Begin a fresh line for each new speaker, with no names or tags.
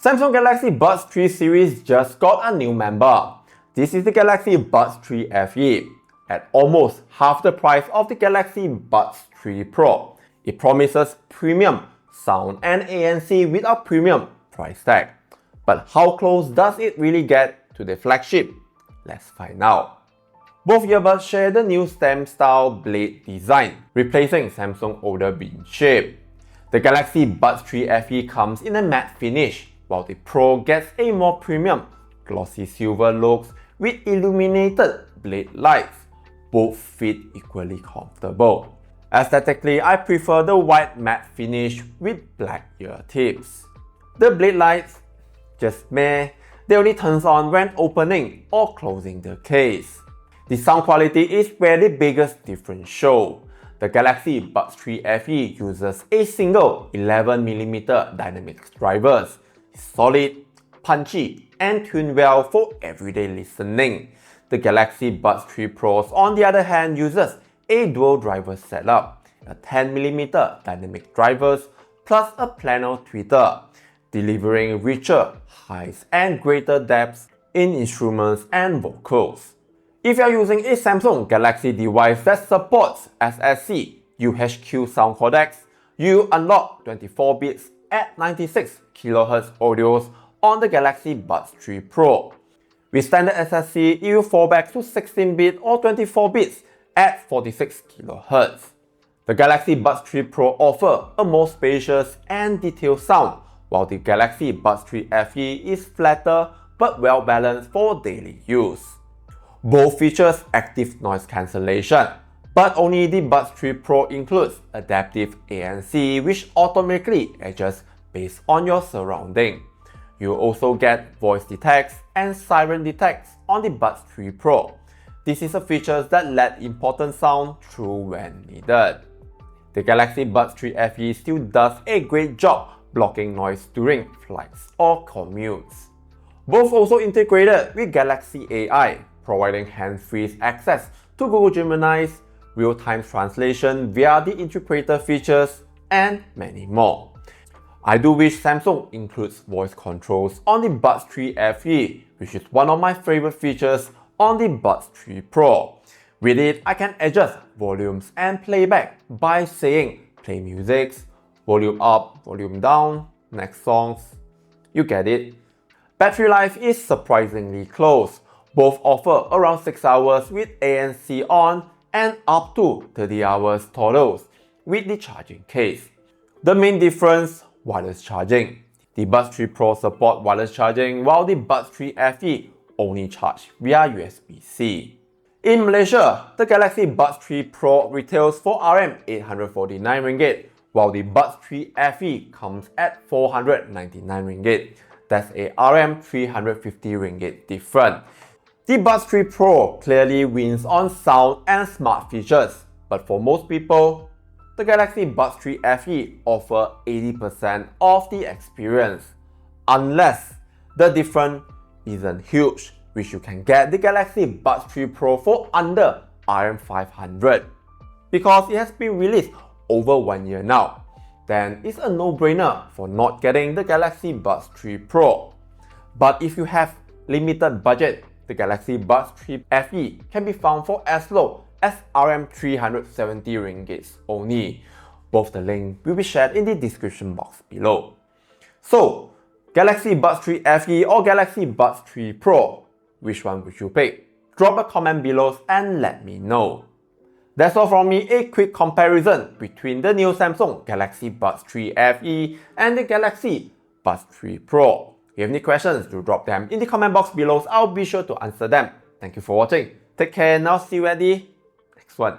Samsung Galaxy Buds 3 series just got a new member. This is the Galaxy Buds 3 FE. At almost half the price of the Galaxy Buds 3 Pro, it promises premium sound and ANC with a premium price tag. But how close does it really get to the flagship? Let's find out. Both earbuds share the new stem-style blade design, replacing Samsung's older bean shape. The Galaxy Buds 3 FE comes in a matte finish, while the Pro gets a more premium, glossy silver looks with illuminated blade lights. Both fit equally comfortable. Aesthetically, I prefer the white matte finish with black ear tips. The blade lights, just meh, they only turns on when opening or closing the case. The sound quality is where the biggest difference shows. The Galaxy Buds 3 FE uses a single 11mm dynamic drivers. It's solid, punchy, and tuned well for everyday listening. The Galaxy Buds 3 Pros, on the other hand, uses a dual driver setup, a 10mm dynamic drivers plus a planar tweeter, delivering richer highs and greater depths in instruments and vocals. If you are using a Samsung Galaxy device that supports SSC UHQ sound codecs, you unlock 24 bits at 96 kHz audios on the Galaxy Buds 3 Pro. With standard SSC, it will fall back to 16 bit or 24 bits at 46 kHz. The Galaxy Buds 3 Pro offers a more spacious and detailed sound, while the Galaxy Buds 3 FE is flatter but well balanced for daily use. Both features active noise cancellation, but only the Buds 3 Pro includes adaptive ANC, which automatically adjusts based on your surrounding. You also get voice detects and siren detects on the Buds 3 Pro. This is a feature that let important sound through when needed. The Galaxy Buds 3 FE still does a great job blocking noise during flights or commutes. Both also integrated with Galaxy AI, providing hands-free access to Google Gemini's real-time translation via the interpreter features, and many more. I do wish Samsung includes voice controls on the Buds 3 FE, which is one of my favorite features on the Buds 3 Pro. With it, I can adjust volumes and playback by saying play music, volume up, volume down, next songs. You get it. Battery life is surprisingly close. Both offer around 6 hours with ANC on and up to 30 hours totals with the charging case. The main difference, wireless charging. The Buds 3 Pro support wireless charging, while the Buds 3 FE only charge via USB-C. In Malaysia, the Galaxy Buds 3 Pro retails for RM849, while the Buds 3 FE comes at 499 ringgit. That's a RM350 ringgit different. The Buds 3 Pro clearly wins on sound and smart features, but for most people, the Galaxy Buds 3 FE offers 80% of the experience, unless the difference isn't huge, which you can get the Galaxy Buds 3 Pro for under RM500. Because it has been released over 1 year now, then it's a no-brainer for not getting the Galaxy Buds 3 Pro. But if you have limited budget, the Galaxy Buds 3 FE can be found for as low as RM370 ringgit only. Both the link will be shared in the description box below. So, Galaxy Buds 3 FE or Galaxy Buds 3 Pro, which one would you pick? Drop a comment below and let me know. That's all from me, a quick comparison between the new Samsung Galaxy Buds 3 FE and the Galaxy Buds 3 Pro. If you have any questions, do drop them in the comment box below. I'll be sure to answer them. Thank you for watching. Take care and I'll see you at the next one.